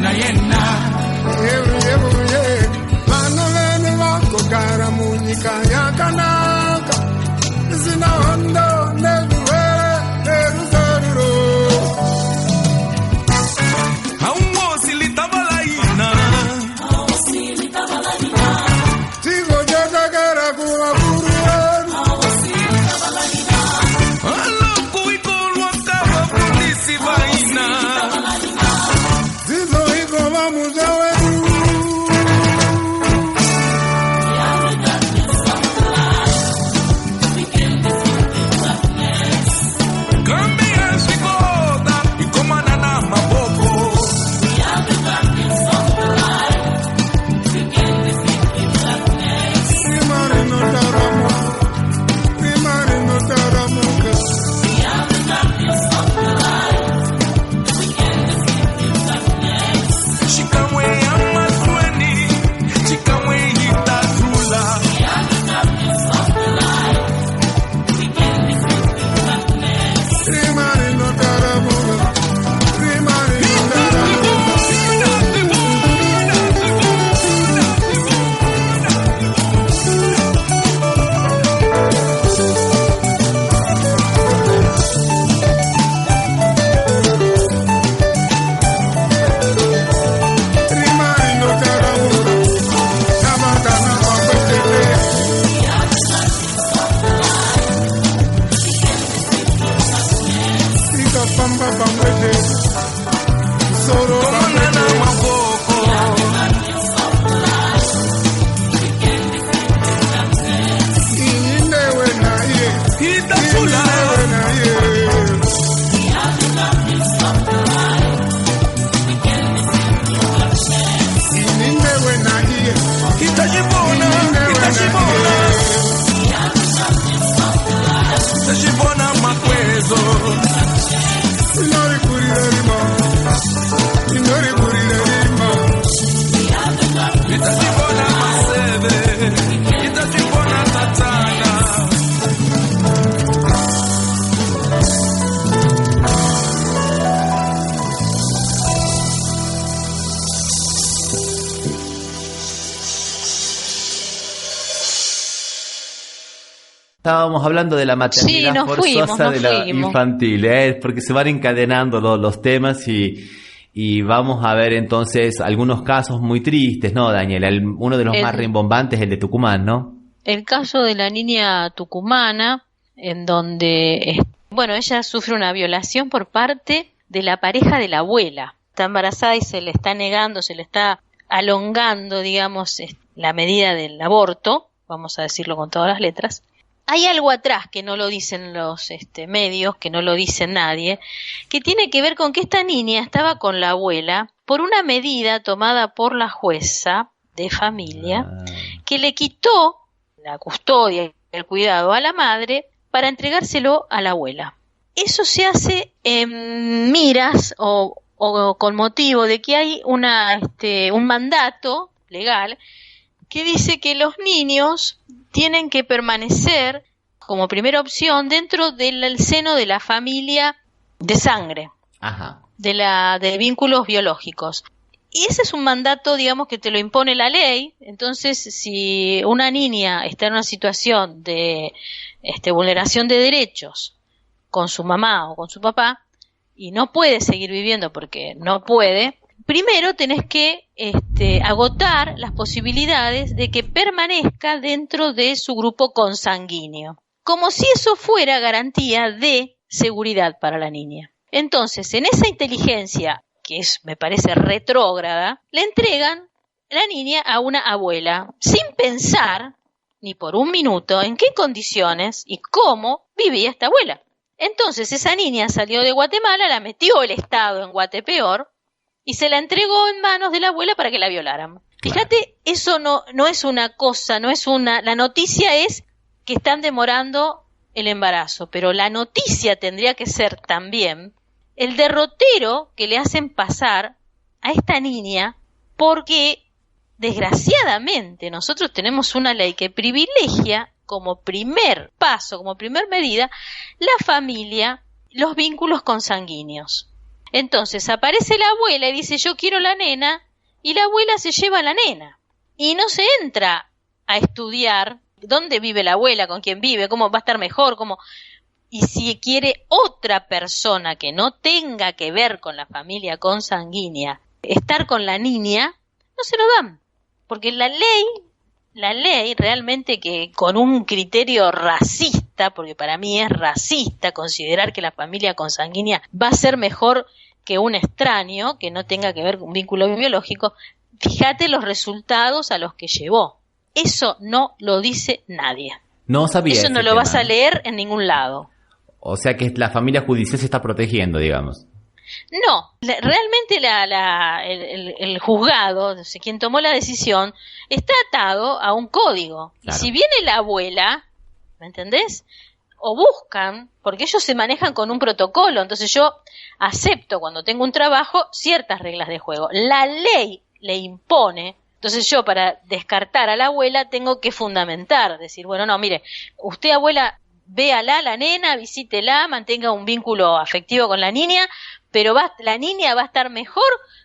na yena. Mano lene wako kara munyika ya kanaka. Zina hondo neguwe eruzariro. Haungo silita balaina. Sigo jata kara kuwa kuru. Estábamos hablando de la maternidad forzosa de la infantil, porque se van encadenando los temas y vamos a ver entonces algunos casos muy tristes, ¿no, Daniela? Uno de los más rimbombantes es el de Tucumán, ¿no? El caso de la niña tucumana, en donde, ella sufre una violación por parte de la pareja de la abuela. Está embarazada y se le está negando, se le está alongando, digamos, la medida del aborto, vamos a decirlo con todas las letras. Hay algo atrás que no lo dicen los medios, que no lo dice nadie, que tiene que ver con que esta niña estaba con la abuela por una medida tomada por la jueza de familia que le quitó la custodia y el cuidado a la madre para entregárselo a la abuela. Eso se hace en miras o con motivo de que hay un mandato legal que dice que los niños tienen que permanecer como primera opción dentro del seno de la familia de sangre, de vínculos biológicos. Y ese es un mandato, digamos, que te lo impone la ley. Entonces, si una niña está en una situación de vulneración de derechos con su mamá o con su papá y no puede seguir viviendo porque no puede, primero tenés que agotar las posibilidades de que permanezca dentro de su grupo consanguíneo, como si eso fuera garantía de seguridad para la niña. Entonces, en esa inteligencia, que me parece retrógrada, le entregan la niña a una abuela, sin pensar ni por un minuto en qué condiciones y cómo vivía esta abuela. Entonces, esa niña salió de Guatemala, la metió el Estado en Guatepeor, y se la entregó en manos de la abuela para que la violaran. Claro. Fíjate, eso no es una cosa, la noticia es que están demorando el embarazo, pero la noticia tendría que ser también el derrotero que le hacen pasar a esta niña, porque desgraciadamente nosotros tenemos una ley que privilegia como primer paso, como primer medida, la familia, los vínculos consanguíneos. Entonces aparece la abuela y dice yo quiero la nena y la abuela se lleva a la nena y no se entra a estudiar dónde vive la abuela, con quién vive, cómo va a estar mejor, y si quiere otra persona que no tenga que ver con la familia consanguínea estar con la niña, no se lo dan, porque la ley realmente que con un criterio racista, porque para mí es racista considerar que la familia consanguínea va a ser mejor que un extraño que no tenga que ver con un vínculo biológico, fíjate los resultados a los que llevó. Eso no lo dice nadie. No sabía. Eso no lo vas a leer en ningún lado. O sea que la familia judicial se está protegiendo, digamos. No, realmente el juzgado, quien tomó la decisión, está atado a un código. Claro. Y si viene la abuela, ¿me entendés? O buscan, porque ellos se manejan con un protocolo, entonces yo acepto cuando tengo un trabajo ciertas reglas de juego. La ley le impone, entonces yo para descartar a la abuela tengo que fundamentar, decir, bueno, no, mire, usted abuela, véala, la nena, visítela, mantenga un vínculo afectivo con la niña, pero la niña va a estar mejor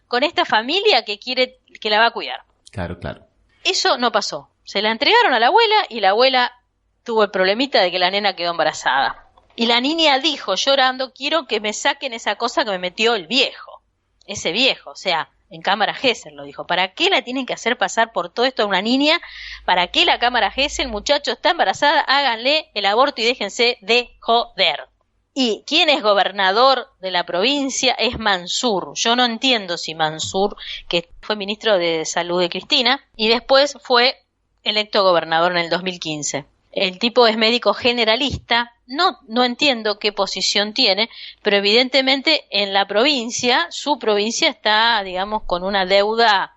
con esta familia que quiere, que la va a cuidar. Claro, claro. Eso no pasó. Se la entregaron a la abuela y la abuela tuvo el problemita de que la nena quedó embarazada. Y la niña dijo llorando, quiero que me saquen esa cosa que me metió el viejo. Ese viejo, o sea, en cámara Gesell lo dijo. ¿Para qué la tienen que hacer pasar por todo esto a una niña? ¿Para qué la cámara Gesell, muchacho, está embarazada? Háganle el aborto y déjense de joder. Y quien es gobernador de la provincia es Mansur. Yo no entiendo si Mansur, que fue ministro de Salud de Cristina, y después fue electo gobernador en el 2015. El tipo es médico generalista, no entiendo qué posición tiene, pero evidentemente en la provincia, su provincia está, digamos, con una deuda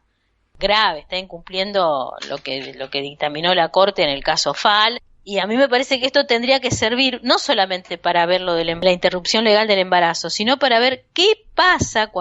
grave, está incumpliendo lo que dictaminó la Corte en el caso FAL. Y a mí me parece que esto tendría que servir no solamente para ver lo de la interrupción legal del embarazo, sino para ver qué pasa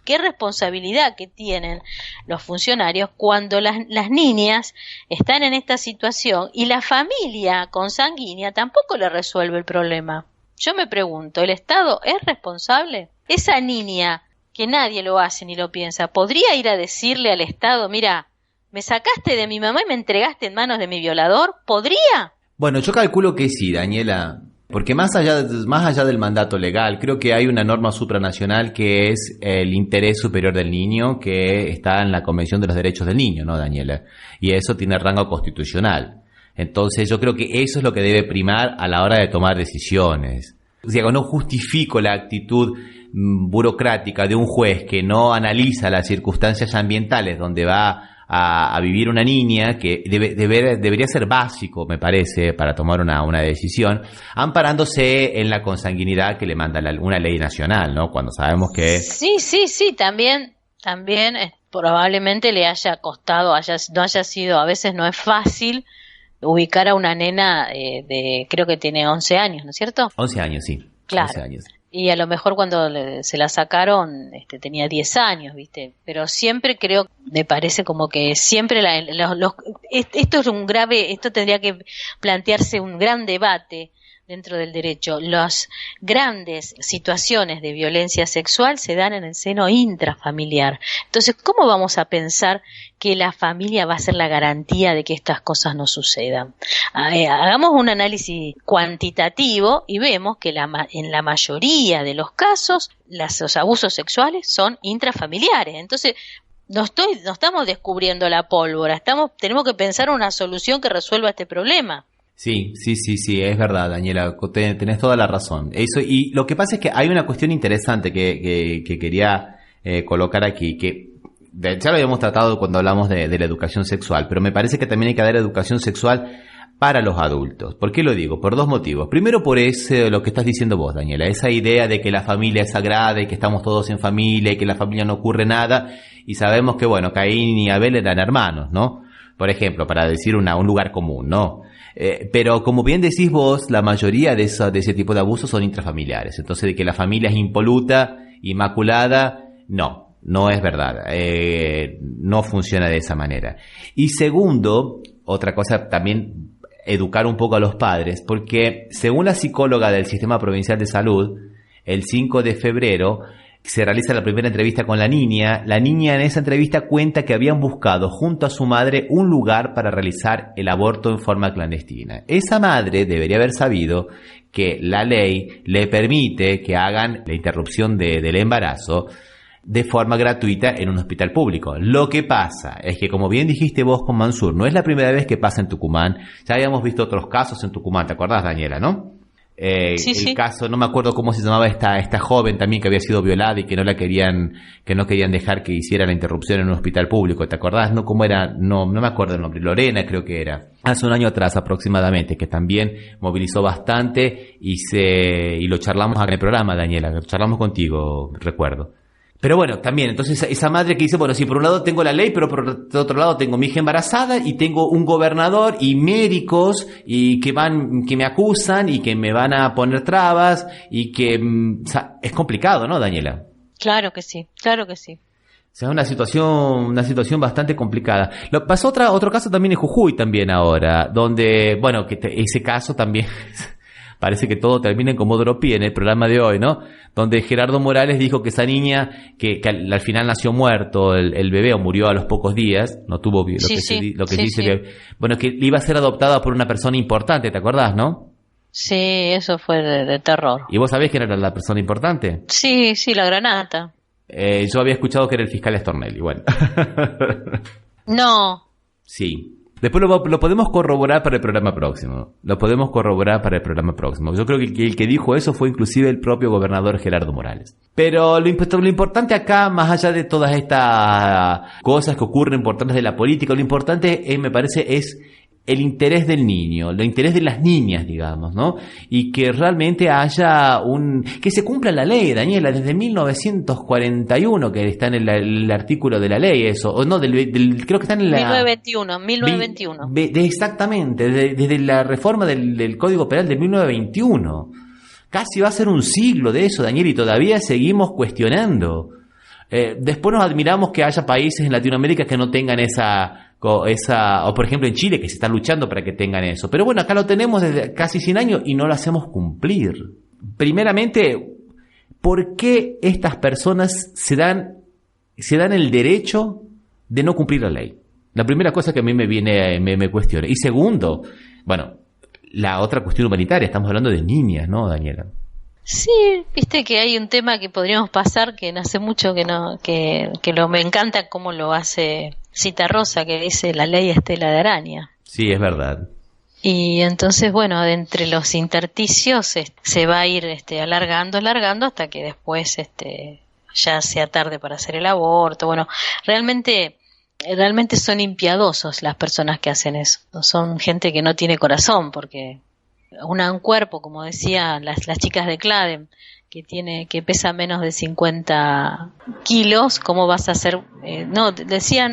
qué responsabilidad que tienen los funcionarios cuando las niñas están en esta situación y la familia consanguínea tampoco le resuelve el problema. Yo me pregunto, ¿el Estado es responsable? Esa niña, que nadie lo hace ni lo piensa, ¿podría ir a decirle al Estado, mira, me sacaste de mi mamá y me entregaste en manos de mi violador? ¿Podría? Bueno, yo calculo que sí, Daniela, porque más allá del mandato legal, creo que hay una norma supranacional que es el interés superior del niño, que está en la Convención de los Derechos del Niño, ¿no, Daniela? Y eso tiene rango constitucional. Entonces yo creo que eso es lo que debe primar a la hora de tomar decisiones. O sea, no justifico la actitud burocrática de un juez que no analiza las circunstancias ambientales donde va a vivir una niña, que debería ser básico, me parece, para tomar una decisión, amparándose en la consanguinidad que le manda una ley nacional, ¿no? Cuando sabemos que... Sí, también probablemente le haya costado, no haya sido, a veces no es fácil ubicar a una nena creo que tiene 11 años, ¿no es cierto? 11 años, sí. Claro. 11 años. Y a lo mejor cuando se la sacaron tenía 10 años, ¿viste? Pero siempre me parece como que siempre esto tendría que plantearse un gran debate dentro del derecho. Las grandes situaciones de violencia sexual se dan en el seno intrafamiliar. Entonces, ¿cómo vamos a pensar que la familia va a ser la garantía de que estas cosas no sucedan? Hagamos un análisis cuantitativo y vemos que en la mayoría de los casos los abusos sexuales son intrafamiliares. Entonces, no estamos descubriendo la pólvora, tenemos que pensar una solución que resuelva este problema. Sí, es verdad, Daniela, tenés toda la razón. Eso, y lo que pasa es que hay una cuestión interesante que quería colocar aquí, que ya lo habíamos tratado cuando hablamos de la educación sexual, pero me parece que también hay que dar educación sexual para los adultos. ¿Por qué lo digo? Por dos motivos. Primero, por lo que estás diciendo vos, Daniela, esa idea de que la familia es sagrada y que estamos todos en familia y que en la familia no ocurre nada, y sabemos que, bueno, Caín y Abel eran hermanos, ¿no? Por ejemplo, para decir un lugar común, ¿no? Pero como bien decís vos, la mayoría de ese tipo de abusos son intrafamiliares. Entonces, de que la familia es impoluta, inmaculada, no es verdad. No funciona de esa manera. Y segundo, otra cosa también, educar un poco a los padres, porque según la psicóloga del Sistema Provincial de Salud, el 5 de febrero se realiza la primera entrevista con la niña. La niña en esa entrevista cuenta que habían buscado junto a su madre un lugar para realizar el aborto en forma clandestina. Esa madre debería haber sabido que la ley le permite que hagan la interrupción del embarazo de forma gratuita en un hospital público. Lo que pasa es que, como bien dijiste vos con Mansur, no es la primera vez que pasa en Tucumán. Ya habíamos visto otros casos en Tucumán, ¿te acordás, Daniela, no? Sí. Caso, no me acuerdo cómo se llamaba esta joven también que había sido violada y que no querían dejar que hiciera la interrupción en un hospital público. ¿Te acordás? ¿No? ¿Cómo era? No me acuerdo el nombre. Lorena creo que era. Hace un año atrás aproximadamente, que también movilizó bastante y lo charlamos acá en el programa, Daniela. Lo charlamos contigo, recuerdo. Pero bueno, también, entonces esa madre que dice, bueno, sí, por un lado tengo la ley, pero por otro lado tengo mi hija embarazada y tengo un gobernador y médicos y que me acusan y que me van a poner trabas y que es complicado, ¿no, Daniela? Claro que sí. O sea, una situación bastante complicada. Pasó otro caso también en Jujuy también ahora, donde, bueno, ese caso también parece que todo termina en Comodoro Pi en el programa de hoy, ¿no? Donde Gerardo Morales dijo que esa niña, que al final nació muerto, el bebé, o murió a los pocos días, no tuvo que iba a ser adoptada por una persona importante, ¿te acordás, no? Sí, eso fue de terror. ¿Y vos sabés quién era la persona importante? Sí, la granata. Yo había escuchado que era el fiscal Stornelli, bueno. No. Sí. Después lo podemos corroborar para el programa próximo. Yo creo que el que dijo eso fue inclusive el propio gobernador Gerardo Morales. Pero lo importante acá, más allá de todas estas cosas que ocurren importantes de la política, lo importante me parece es el interés del niño, el interés de las niñas, digamos, ¿no? Y que realmente haya que se cumpla la ley, Daniela, desde 1941 que está en el artículo de la ley, eso, o no, creo que está en la... 1921. Exactamente, desde la reforma del Código Penal de 1921. Casi va a ser un siglo de eso, Daniel, y todavía seguimos cuestionando. Después nos admiramos que haya países en Latinoamérica que no tengan o por ejemplo en Chile, que se está luchando para que tengan eso. Pero bueno, acá lo tenemos desde casi 100 años y no lo hacemos cumplir. Primeramente, ¿por qué estas personas se dan el derecho de no cumplir la ley? La primera cosa que a mí me cuestiona. Y segundo, bueno, la otra cuestión humanitaria. Estamos hablando de niñas, ¿no, Daniela? Sí, viste que hay un tema que podríamos pasar que no hace mucho me encanta cómo lo hace Citarrosa, que dice la ley Estela de Araña. Sí, es verdad. Y entonces, bueno, de entre los intersticios se va a ir alargando hasta que después ya sea tarde para hacer el aborto. Bueno, realmente son impiadosos las personas que hacen eso. Son gente que no tiene corazón, porque un cuerpo, como decían las chicas de CLADEM, que pesa menos de 50 kilos, ¿cómo vas a hacer?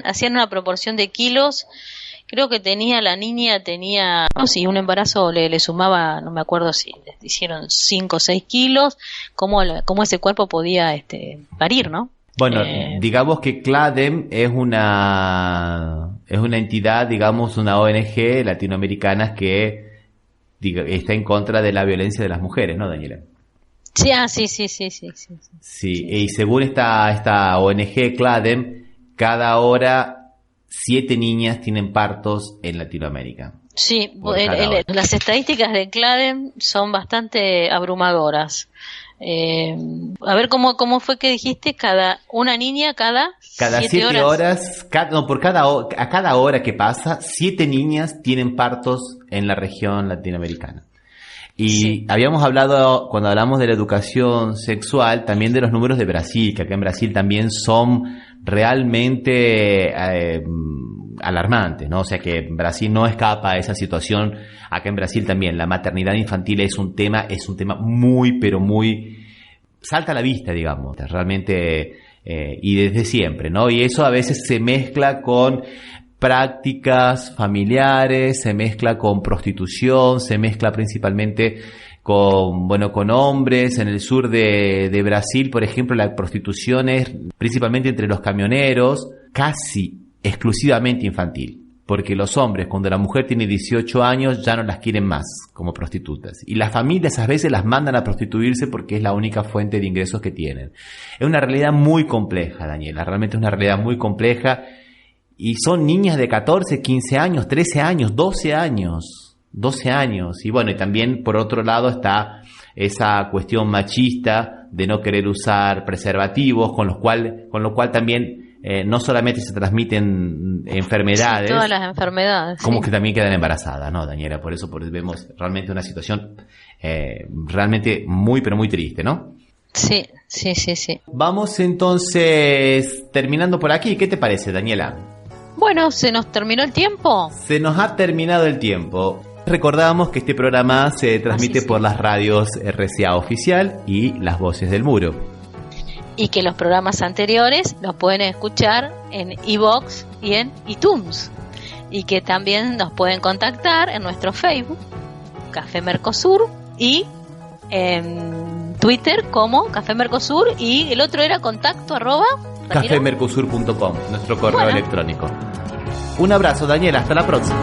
Hacían una proporción de kilos. Creo que la niña tenía, un embarazo le sumaba, no me acuerdo si le hicieron 5 o 6 kilos, cómo ese cuerpo podía parir, ¿no? Bueno, digamos que CLADEM es una entidad, digamos, una ONG latinoamericana que está en contra de la violencia de las mujeres, ¿no, Daniela? Sí, sí. Sí, y según esta ONG CLADEM, cada hora 7 niñas tienen partos en Latinoamérica. Sí, las estadísticas de CLADEM son bastante abrumadoras. A ver, ¿cómo fue que dijiste? Una niña cada 7 horas. A cada hora que pasa, 7 niñas tienen partos en la región latinoamericana. Y sí, habíamos hablado, cuando hablamos de la educación sexual, también de los números de Brasil, que acá en Brasil también son realmente alarmantes, ¿no? O sea que Brasil no escapa a esa situación. Acá en Brasil también la maternidad infantil es un tema muy, pero muy salta a la vista, digamos, realmente, y desde siempre, ¿no? Y eso a veces se mezcla con prácticas familiares, se mezcla con prostitución, se mezcla principalmente con hombres. En el sur de Brasil, por ejemplo, la prostitución es principalmente entre los camioneros, casi exclusivamente infantil, porque los hombres, cuando la mujer tiene 18 años, ya no las quieren más como prostitutas, y las familias a veces las mandan a prostituirse porque es la única fuente de ingresos que tienen. Es una realidad muy compleja, Daniela, realmente es una realidad muy compleja, y son niñas de 14, 15 años, 13 años, 12 años, y bueno, y también por otro lado está esa cuestión machista de no querer usar preservativos, con lo cual también no solamente se transmiten enfermedades, sí, todas las enfermedades, como sí, que también quedan embarazadas, ¿no, Daniela? Por eso vemos realmente una situación realmente muy, pero muy triste, ¿no? Sí. Vamos entonces terminando por aquí. ¿Qué te parece, Daniela? Bueno, ¿se nos terminó el tiempo? Se nos ha terminado el tiempo. Recordamos que este programa se transmite por las radios RCA Oficial y Las Voces del Muro. Y que los programas anteriores los pueden escuchar en iVoox y en iTunes. Y que también nos pueden contactar en nuestro Facebook, Café Mercosur, y en Twitter como Café Mercosur, y el otro era contacto @ cafemercosur.com, nuestro correo electrónico. Un abrazo, Daniela, hasta la próxima.